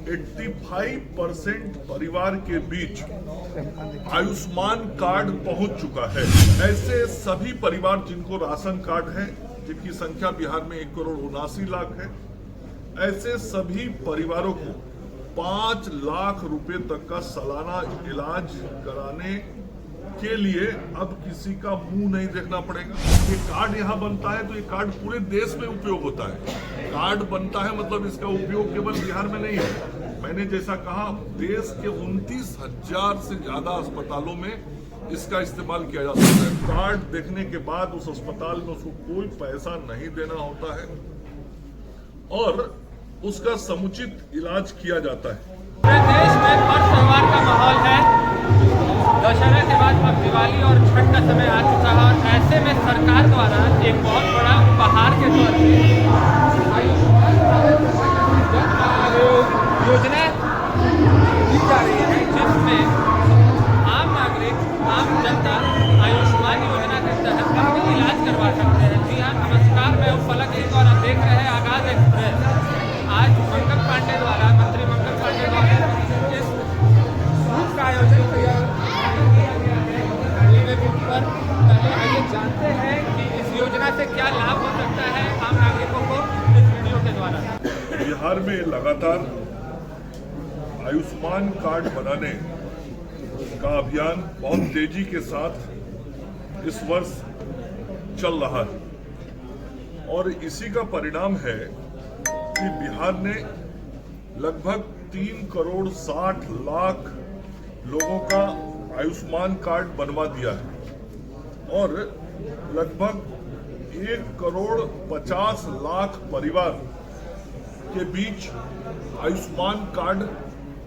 85% परिवार के बीच आयुष्मान कार्ड पहुंच चुका है। ऐसे सभी परिवार जिनको राशन कार्ड है, जिनकी संख्या बिहार में 1,79,00,000 है, ऐसे सभी परिवारों को 5 लाख रुपए तक का सालाना इलाज कराने के लिए अब किसी का मुंह नहीं देखना पड़ेगा। ये कार्ड यहाँ बनता है तो ये कार्ड पूरे देश में उपयोग होता है। कार्ड बनता है मतलब इसका उपयोग केवल बिहार में नहीं है। मैंने जैसा कहा, देश के 29,000 से ज्यादा अस्पतालों में इसका इस्तेमाल किया जा सकता है। कार्ड देखने के बाद उस अस्पताल में उसको कोई पैसा नहीं देना होता है और उसका समुचित इलाज किया जाता है। पूरे देश में पर्व त्योहार का माहौल है। दशहरा के बाद अब दिवाली और छठ का समय आ चुका है और ऐसे में सरकार द्वारा एक बहुत बड़ा उपहार के तौर पे योजना दी जा रही है, जिसमें आम नागरिक, आम जनता आयुष्मान योजना के तहत अपना इलाज करवा सकते हैं। जी हाँ, नमस्कार, मैं फलक सिंह और आप देख रहे हैं आगाज एक्सप्रेस। आज मंगल पांडे द्वारा, मंत्री मंगल पांडे द्वारा इस बूथ का आयोजन किया गया है। पहले आइए जानते हैं कि इस योजना से क्या लाभ हो सकता है आम नागरिकों को इस वीडियो के द्वारा। बिहार में लगातार आयुष्मान कार्ड बनाने का अभियान बहुत तेजी के साथ इस वर्ष चल रहा है और इसी का परिणाम है कि बिहार ने लगभग 3,60,00,000 लोगों का आयुष्मान कार्ड बनवा दिया है और लगभग 1,50,00,000 परिवार के बीच आयुष्मान कार्ड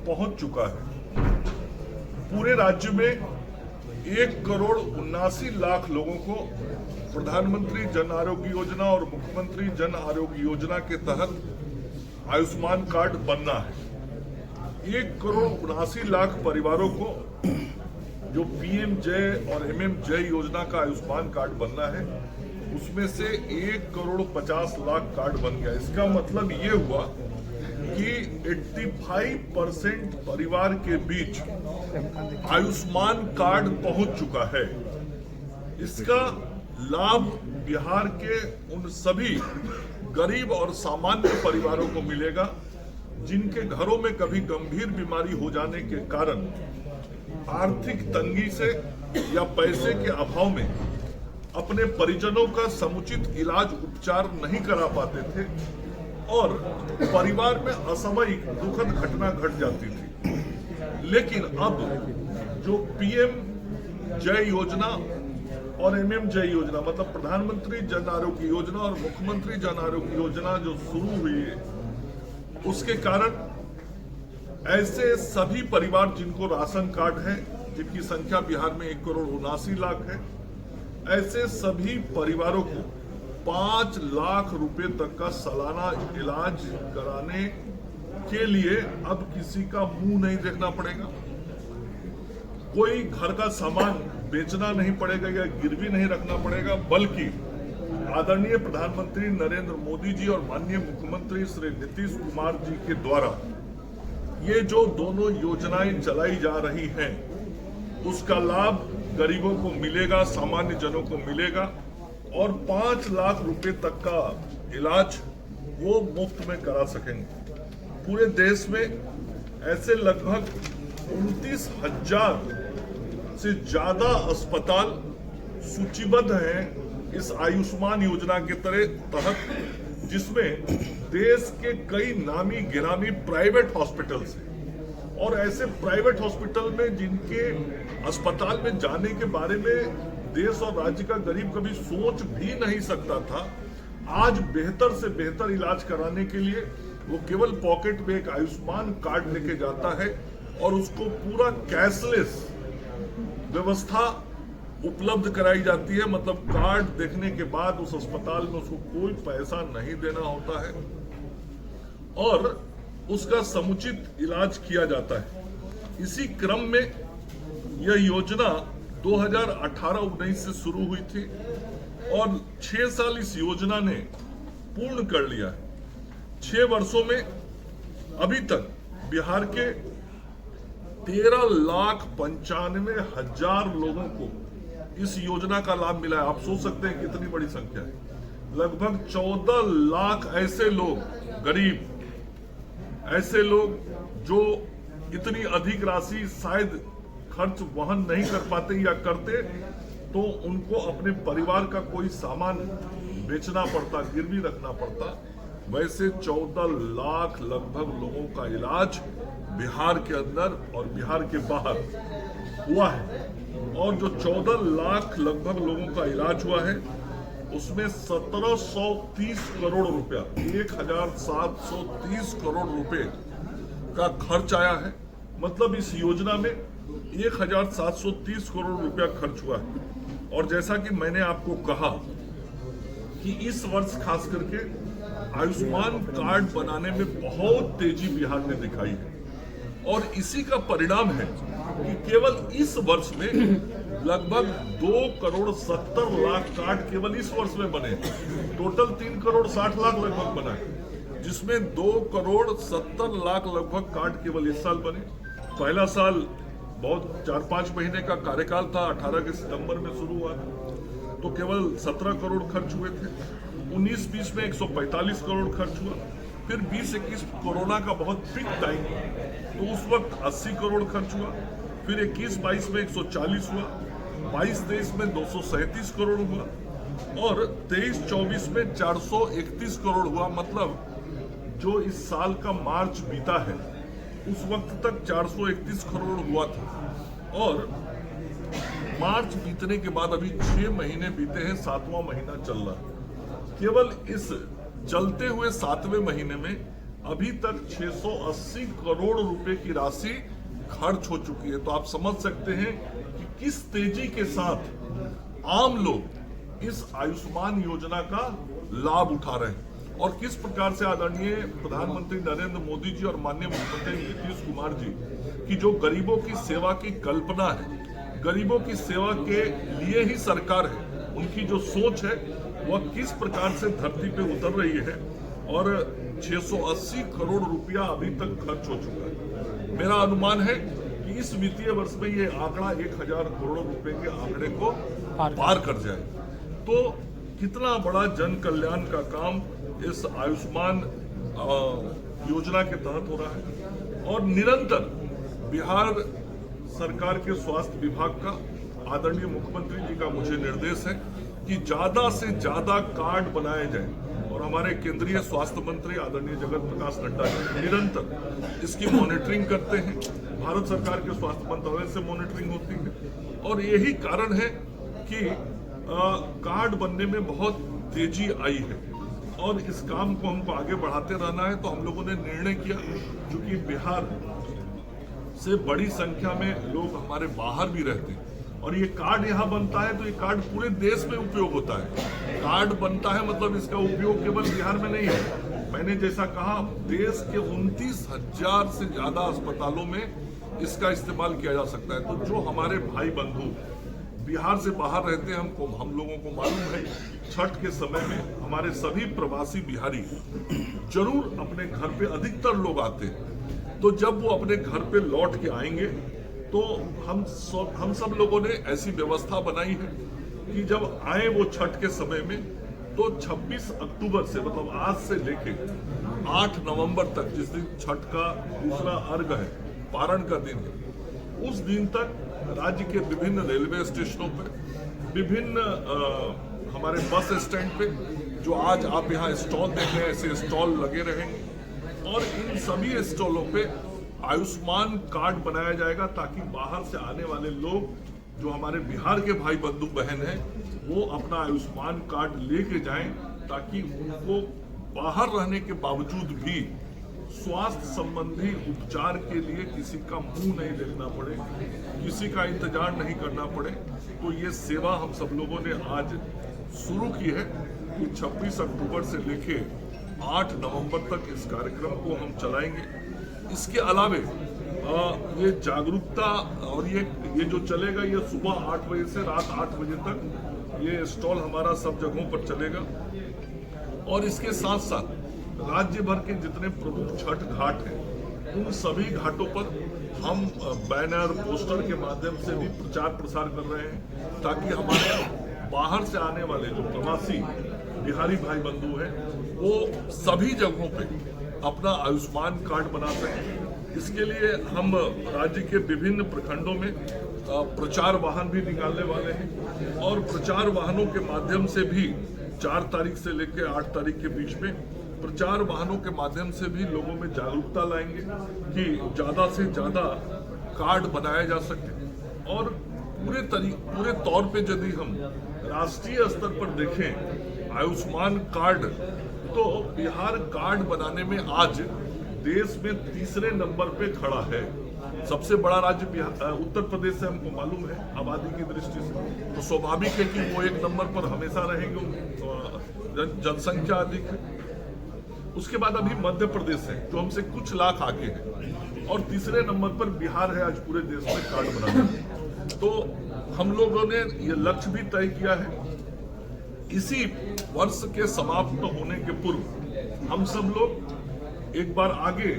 पहुंच चुका है। पूरे राज्य में 1,79,00,000 लोगों को प्रधानमंत्री जन आरोग्य योजना और मुख्यमंत्री जन आरोग्य योजना के तहत आयुष्मान कार्ड बनना है। 1,79,00,000 परिवारों को जो पीएम जय और एमएम जय योजना का आयुष्मान कार्ड बनना है, उसमें से 1,50,00,000 कार्ड बन गया। इसका मतलब ये हुआ कि 85% परिवार के बीच आयुष्मान कार्ड पहुंच चुका है। इसका लाभ बिहार के उन सभी गरीब और सामान्य परिवारों को मिलेगा जिनके घरों में कभी गंभीर बीमारी हो जाने के कारण आर्थिक तंगी से या पैसे के अभाव में अपने परिजनों का समुचित इलाज उपचार नहीं करा पाते थे और परिवार में असामयिक दुखद घटना घट जाती थी। लेकिन अब जो पीएम जय योजना और एमएम जय योजना, मतलब प्रधानमंत्री जन आरोग्य योजना और मुख्यमंत्री जन आरोग्य योजना जो शुरू हुई है, उसके कारण ऐसे सभी परिवार जिनको राशन कार्ड है, जिनकी संख्या बिहार में 1,79,00,000 है, ऐसे सभी परिवारों को 5 लाख रुपए तक का सालाना इलाज कराने के लिए अब किसी का मुंह नहीं देखना पड़ेगा। कोई घर का सामान बेचना नहीं पड़ेगा या गिरवी नहीं रखना पड़ेगा, बल्कि आदरणीय प्रधानमंत्री नरेंद्र मोदी जी और माननीय मुख्यमंत्री श्री नीतीश कुमार जी के द्वारा ये जो दोनों योजनाएं चलाई जा रही हैं, उसका लाभ गरीबों को मिलेगा, सामान्य जनों को मिलेगा और 5 लाख रुपए तक का इलाज वो मुफ्त में करा सकेंगे। पूरे देश में ऐसे लगभग 29,000 से ज्यादा अस्पताल सूचीबद्ध हैं इस आयुष्मान योजना के तहत, जिसमें देश के कई नामी गिरामी प्राइवेट हॉस्पिटल्स हैं और ऐसे प्राइवेट हॉस्पिटल में जिनके अस्पताल में जाने के बारे में देश और राज्य का गरीब कभी सोच भी नहीं सकता था, आज बेहतर से बेहतर इलाज कराने के लिए वो केवल पॉकेट में एक आयुष्मान कार्ड लेके जाता है और उसको पूरा कैशलेस व्यवस्था उपलब्ध कराई जाती है। मतलब कार्ड देखने के बाद उस अस्पताल में उसको कोई पैसा नहीं देना होता है और उसका समुचित इलाज किया जाता है। इसी क्रम में यह योजना 2018-19 से शुरू हुई थी और 6 साल इस योजना ने पूर्ण कर लिया है। 6 वर्षों में अभी तक बिहार के 13,95,000 लोगों को इस योजना का लाभ मिला है। आप सोच सकते हैं कितनी बड़ी संख्या है। लगभग 14 लाख ऐसे लोग, गरीब ऐसे लोग जो इतनी अधिक राशि शायद खर्च वहन नहीं कर पाते या करते तो उनको अपने परिवार का कोई सामान बेचना पड़ता, गिरवी रखना पड़ता। वैसे 14 लाख लगभग लोगों का इलाज बिहार के अंदर और बिहार के बाहर हुआ है। और जो 14 लाख लगभग लोगों का इलाज हुआ है उसमें 1730 करोड़ रुपया, 1730 करोड़ रुपए का खर्च आया है। मतलब इस योजना में 1730 करोड़ रुपया खर्च हुआ है। और जैसा कि मैंने आपको कहा कि इस वर्ष खास करके आयुष्मान कार्ड बनाने में बहुत तेजी बिहार ने दिखाई है और इसी का परिणाम है कि केवल इस वर्ष में लगभग 2,70,00,000 कार्ड केवल इस वर्ष में बने। टोटल 3,60,00,000 लगभग बना है, जिसमें 2,70,00,000 लगभग कार्ड केवल इस साल बने। पहला साल बहुत 4-5 महीने का कार्यकाल था, 18 के सितंबर में शुरू हुआ तो केवल 17 करोड़ खर्च हुए थे। 19-20 में 145 करोड़ खर्च हुआ। फिर 20-21 कोरोना का बहुत पीक टाइम तो उस वक्त 80 करोड़ खर्च हुआ। फिर 21-22 में 140 हुआ, 22-23 में 237 करोड़ हुआ और 23-24 में 431 करोड़ हुआ। मतलब जो इस साल का मार्च बीता है उस वक्त तक 431 करोड़ हुआ था और मार्च बीतने के बाद अभी 6 महीने बीते हैं, 7वां महीना चल रहा है। केवल इस चलते हुए 7वें महीने में अभी तक 680 करोड़ रुपए की राशि खर्च हो चुकी है। तो आप समझ सकते हैं कि किस तेजी के साथ आम लोग इस आयुष्मान योजना का लाभ उठा रहे हैं और किस प्रकार से आदरणीय प्रधानमंत्री नरेंद्र मोदी जी और माननीय मुख्यमंत्री नीतीश कुमार जी की जो गरीबों की सेवा की कल्पना है, गरीबों की सेवा के लिए ही सरकार है, उनकी जो सोच है वह किस प्रकार से धरती पे उतर रही है और 680 करोड़ रुपया अभी तक खर्च हो चुका है। मेरा अनुमान है कि इस वित्तीय वर्ष में ये आंकड़ा 1,000 करोड़ रुपए के आंकड़े को पार कर जाए। तो कितना बड़ा जन कल्याण का काम इस आयुष्मान योजना के तहत हो रहा है। और निरंतर बिहार सरकार के स्वास्थ्य विभाग का, आदरणीय मुख्यमंत्री जी का मुझे निर्देश है कि ज्यादा से ज्यादा कार्ड बनाए जाए और हमारे केंद्रीय स्वास्थ्य मंत्री आदरणीय जगत प्रकाश नड्डा जी निरंतर इसकी मॉनिटरिंग करते हैं। भारत सरकार के स्वास्थ्य मंत्रालय से मॉनिटरिंग होती है और यही कारण है कि कार्ड बनने में बहुत तेजी आई है और इस काम को हमको आगे बढ़ाते रहना है। तो हम लोगों ने निर्णय किया, क्योंकि बिहार से बड़ी संख्या में लोग हमारे बाहर भी रहते हैं और ये कार्ड यहाँ बनता है तो ये कार्ड पूरे देश में उपयोग होता है। कार्ड बनता है मतलब इसका उपयोग केवल बिहार में नहीं है। मैंने जैसा कहा, देश के 29,000 से ज्यादा अस्पतालों में इसका इस्तेमाल किया जा सकता है। तो जो हमारे भाई बंधु बिहार से बाहर रहते हैं, हम लोगों को मालूम है छठ के समय में हमारे सभी प्रवासी बिहारी जरूर अपने घर पे, अधिकतर लोग आते हैं। तो जब वो अपने घर पे लौट के आएंगे तो हम सब लोगों ने ऐसी व्यवस्था बनाई है कि जब आए वो छठ के समय में तो 26 अक्टूबर से, मतलब आज से लेके 8 नवंबर तक, जिस दिन छठ का दूसरा अर्घ है, पारण का दिन है, उस दिन तक राज्य के विभिन्न रेलवे स्टेशनों पर, विभिन्न हमारे बस स्टैंड पे, जो आज आप यहाँ स्टॉल देख रहे हैं, ऐसे स्टॉल लगे रहेंगे और इन सभी स्टॉलों पे आयुष्मान कार्ड बनाया जाएगा ताकि बाहर से आने वाले लोग, जो हमारे बिहार के भाई बंधु बहन हैं, वो अपना आयुष्मान कार्ड लेके जाएं ताकि उनको बाहर रहने के बावजूद भी स्वास्थ्य संबंधी उपचार के लिए किसी का मुंह नहीं देखना पड़े, किसी का इंतजार नहीं करना पड़े। तो ये सेवा हम सब लोगों ने आज शुरू की है कि 26 अक्टूबर से लेके 8 नवंबर तक इस कार्यक्रम को हम चलाएंगे। इसके अलावे ये जागरूकता और ये जो चलेगा, ये सुबह 8 बजे से रात 8 बजे तक ये स्टॉल हमारा सब जगहों पर चलेगा। और इसके साथ साथ राज्य भर के जितने प्रमुख छठ घाट हैं उन सभी घाटों पर हम बैनर पोस्टर के माध्यम से भी प्रचार प्रसार कर रहे हैं, ताकि हमारे बाहर से आने वाले जो प्रवासी बिहारी भाई बंधु हैं वो सभी जगहों पे अपना आयुष्मान कार्ड बना सकें। इसके लिए हम राज्य के विभिन्न प्रखंडों में प्रचार वाहन भी निकालने वाले हैं और प्रचार वाहनों के माध्यम से भी 4 तारीख से लेकर 8 तारीख के बीच में प्रचार वाहनों के माध्यम से भी लोगों में जागरूकता लाएंगे कि ज़्यादा से ज़्यादा कार्ड बनाया जा सके। और पूरे तौर पे यदि हम राष्ट्रीय स्तर पर देखें आयुष्मान कार्ड, तो बिहार कार्ड बनाने में आज देश में तीसरे नंबर पे खड़ा है। सबसे बड़ा राज्य उत्तर प्रदेश से हमको मालूम है आबादी की दृष्टि से, तो स्वाभाविक है कि वो 1 नंबर पर हमेशा रहेंगे, जनसंख्या अधिक है। उसके बाद अभी मध्य प्रदेश है जो हमसे कुछ लाख आगे है, और तीसरे नंबर पर बिहार है आज पूरे देश में कार्ड बनाने में। तो हम लोगों ने ये लक्ष्य भी तय किया है, इसी वर्ष के समाप्त होने के पूर्व हम सब लोग एक बार आगे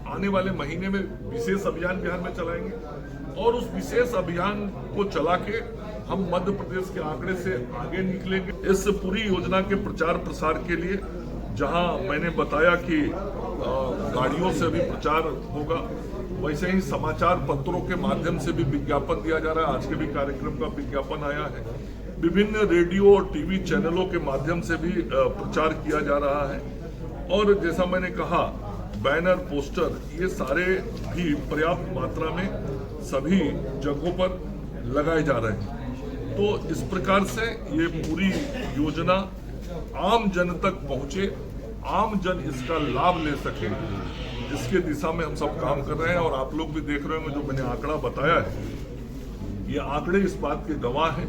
आने वाले महीने में विशेष अभियान बिहार में चलाएंगे, और उस विशेष अभियान को चला के हम मध्य प्रदेश के आंकड़े से आगे निकलेंगे। इस पूरी योजना के प्रचार प्रसार के लिए जहां मैंने बताया कि गाड़ियों से भी प्रचार होगा, वैसे ही समाचार पत्रों के माध्यम से भी विज्ञापन दिया जा रहा है। आज के भी कार्यक्रम का विज्ञापन आया है। विभिन्न रेडियो और टीवी चैनलों के माध्यम से भी प्रचार किया जा रहा है, और जैसा मैंने कहा बैनर पोस्टर ये सारे भी पर्याप्त मात्रा में सभी जगहों पर लगाए जा रहे हैं। तो इस प्रकार से ये पूरी योजना आम जन तक पहुंचे, आम जन इसका लाभ ले सके, इसके दिशा में हम सब काम कर रहे हैं। और आप लोग भी देख रहे होंगे जो मैंने आंकड़ा बताया है, ये आंकड़े इस बात के गवाह हैं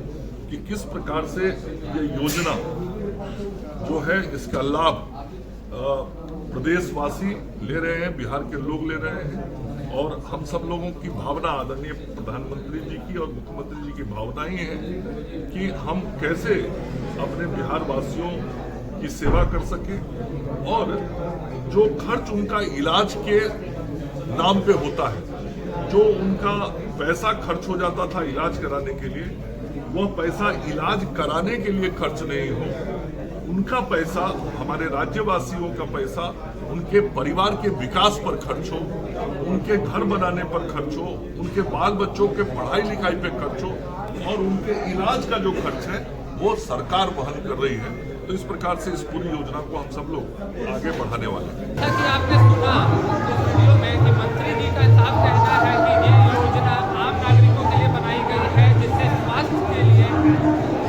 कि किस प्रकार से ये योजना जो है इसका लाभ प्रदेशवासी ले रहे हैं, बिहार के लोग ले रहे हैं। और हम सब लोगों की भावना, आदरणीय प्रधानमंत्री जी की और मुख्यमंत्री जी की भावना ही है कि हम कैसे अपने बिहार वासियों की सेवा कर सके, और जो खर्च उनका इलाज के नाम पे होता है, जो उनका पैसा खर्च हो जाता था इलाज कराने के लिए, वह पैसा इलाज कराने के लिए खर्च नहीं हो, उनका पैसा, हमारे राज्यवासियों का पैसा उनके परिवार के विकास पर खर्च हो, उनके घर बनाने पर खर्च हो, उनके बाल बच्चों के पढ़ाई लिखाई पे खर्च हो, और उनके इलाज का जो खर्च है वो सरकार वहन कर रही है। तो इस प्रकार से इस पूरी योजना को हम सब लोग आगे बढ़ाने वाले हैं। कि आपने सुना इस वीडियो में कि मंत्री जी का साफ कहना है कि ये योजना आम नागरिकों के लिए बनाई गई है, जिससे स्वास्थ्य के लिए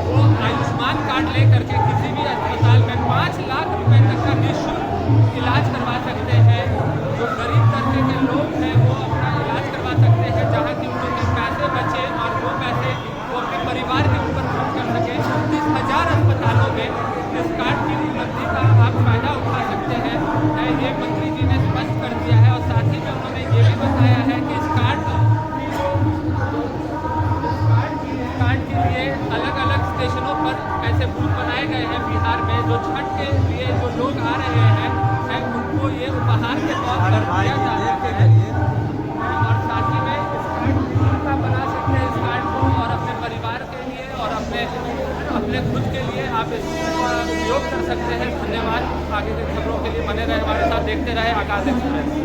वो आयुष्मान कार्ड ले करके किसी भी अस्पताल में 5 लाख रुपए तक का निःशुल्क इलाज करवा सकते हैं। जो गरीब तबके के लोग हैं वो अपना इलाज करवा सकते हैं, जहाँ की उनके पैसे बचे और वो पैसे वो अपने परिवार के ऊपर खर्च कर सके। 30,000 अस्पतालों में इस कार्ड की उपलब्धि का आप फायदा उठा सकते हैं, ये मंत्री जी ने स्पष्ट कर दिया है। और साथ ही में उन्होंने ये भी बताया है कि इस कार्ड के लिए अलग अलग स्टेशनों पर ऐसे बूथ बनाए गए हैं बिहार में, जो छठ के लिए जो लोग आ रहे हैं उनको ये उपहार के तौर पर दिया जा रहा है। और साथ ही में इस कार्ड का बना सकते हैं, इस कार्ड को, और अपने परिवार के लिए और अपने खुद के लिए आप इसका उपयोग कर सकते हैं। धन्यवाद। आगे के खबरों के लिए बने रहे हमारे साथ, देखते रहे आकाश एक्सप्रेस।